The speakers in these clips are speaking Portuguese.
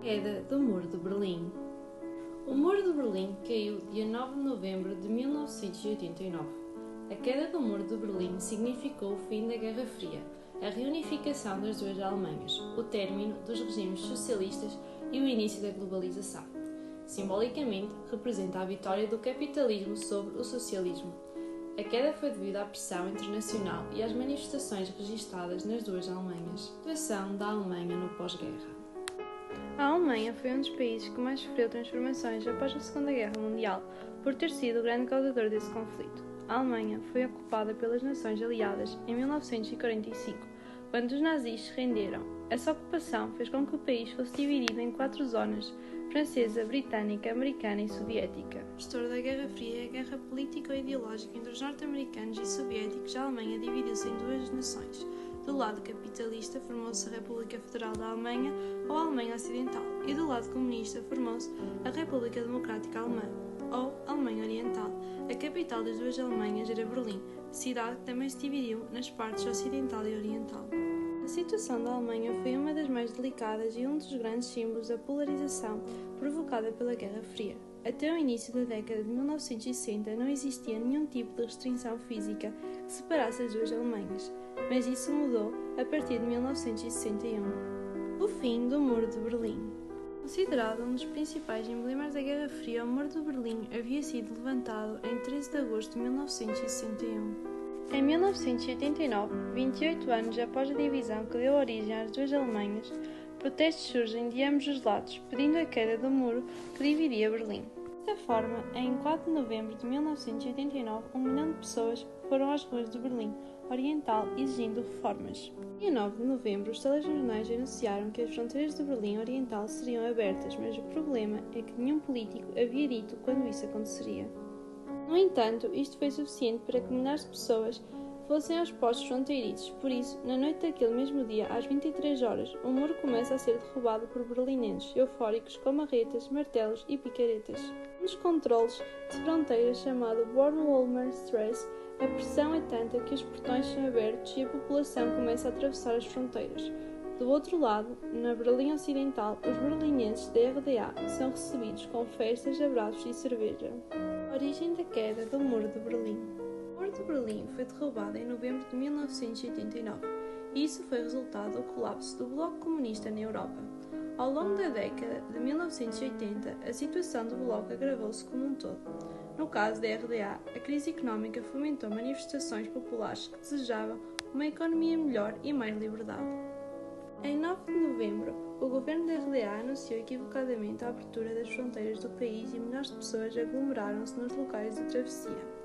Queda do Muro de Berlim. O Muro de Berlim caiu dia 9 de novembro de 1989. A queda do Muro de Berlim significou o fim da Guerra Fria, a reunificação das duas Alemanhas, o término dos regimes socialistas e o início da globalização. Simbolicamente, representa a vitória do capitalismo sobre o socialismo. A queda foi devido à pressão internacional e às manifestações registadas nas duas Alemanhas. Situação da Alemanha no pós-guerra. A Alemanha foi um dos países que mais sofreu transformações após a Segunda Guerra Mundial, por ter sido o grande causador desse conflito. A Alemanha foi ocupada pelas Nações Aliadas em 1945, quando os nazis se renderam. Essa ocupação fez com que o país fosse dividido em 4 zonas: francesa, britânica, americana e soviética. O gestor da Guerra Fria é a guerra político-ideológica entre os norte-americanos e soviéticos. A Alemanha dividiu-se em duas nações. Do lado capitalista formou-se a República Federal da Alemanha, ou Alemanha Ocidental, e do lado comunista formou-se a República Democrática Alemã, ou Alemanha Oriental. A capital das duas Alemanhas era Berlim, cidade que também se dividiu nas partes ocidental e oriental. A situação da Alemanha foi uma das mais delicadas e um dos grandes símbolos da polarização provocada pela Guerra Fria. Até o início da década de 1960 não existia nenhum tipo de restrição física que separasse as duas Alemanhas, mas isso mudou a partir de 1961. O fim do Muro de Berlim. Considerado um dos principais emblemas da Guerra Fria, o Muro de Berlim havia sido levantado em 13 de agosto de 1961. Em 1989, 28 anos após a divisão que deu origem às duas Alemanhas, protestos surgem de ambos os lados, pedindo a queda do muro que dividia Berlim. Desta forma, em 4 de novembro de 1989, 1 milhão de pessoas foram às ruas de Berlim Oriental exigindo reformas. Dia 9 de novembro, os telejornais anunciaram que as fronteiras de Berlim Oriental seriam abertas, mas o problema é que nenhum político havia dito quando isso aconteceria. No entanto, isto foi suficiente para que milhares de pessoas fossem aos postos fronteiriços. Por isso, na noite daquele mesmo dia, às 23 horas, o muro começa a ser derrubado por berlinenses eufóricos com marretas, martelos e picaretas. Um dos controles de fronteiras, chamado Bornholmer-Strasse, a pressão é tanta que os portões são abertos e a população começa a atravessar as fronteiras. Do outro lado, na Berlim Ocidental, os berlinenses da RDA são recebidos com festas, abraços e cerveja. A origem da queda do Muro de Berlim. O Muro de Berlim foi derrubado em novembro de 1989 e isso foi resultado do colapso do Bloco Comunista na Europa. Ao longo da década de 1980, a situação do Bloco agravou-se como um todo. No caso da RDA, a crise económica fomentou manifestações populares que desejavam uma economia melhor e mais liberdade. Em 9 de novembro, o governo da RDA anunciou equivocadamente a abertura das fronteiras do país e milhares de pessoas aglomeraram-se nos locais de travessia.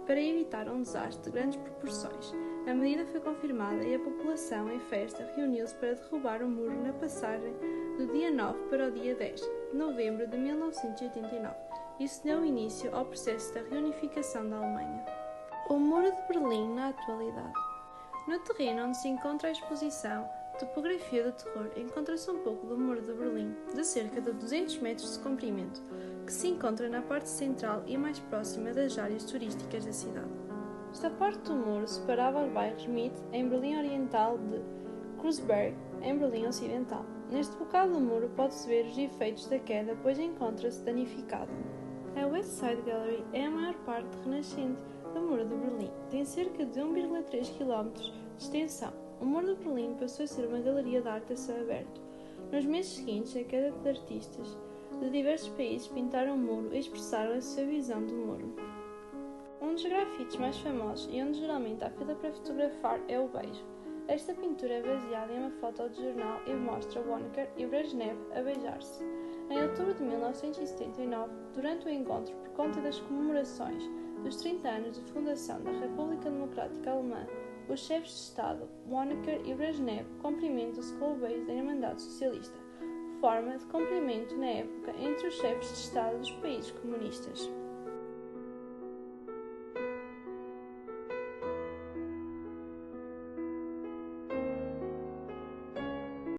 Para evitar um desastre de grandes proporções, a medida foi confirmada e a população, em festa, reuniu-se para derrubar o muro na passagem do dia 9 para o dia 10 de novembro de 1989. Isso deu início ao processo da reunificação da Alemanha. O Muro de Berlim na atualidade. No terreno onde se encontra a exposição Topografia do Terror, encontra-se um pouco do Muro de Berlim, de cerca de 200 metros de comprimento, que se encontra na parte central e mais próxima das áreas turísticas da cidade. Esta parte do muro separava os bairros Mitte, em Berlim Oriental, de Kreuzberg, em Berlim Ocidental. Neste bocado do muro pode-se ver os efeitos da queda, pois encontra-se danificado. A West Side Gallery é a maior parte renascente do Muro de Berlim. Tem cerca de 1,3 km de extensão. O Muro de Berlim passou a ser uma galeria de arte a céu aberto. Nos meses seguintes, a queda de artistas de diversos países pintaram o muro e expressaram a sua visão do muro. Um dos grafites mais famosos e onde geralmente há fila para fotografar é o beijo. Esta pintura é baseada em uma foto de jornal e mostra Honecker e Brezhnev a beijar-se. Em outubro de 1979, durante o encontro por conta das comemorações dos 30 anos de fundação da República Democrática Alemã, os chefes de Estado, Honecker e Brezhnev, cumprimentam-se com o beijo da Irmandade Socialista, forma de cumprimento na época entre os chefes de Estado dos países comunistas.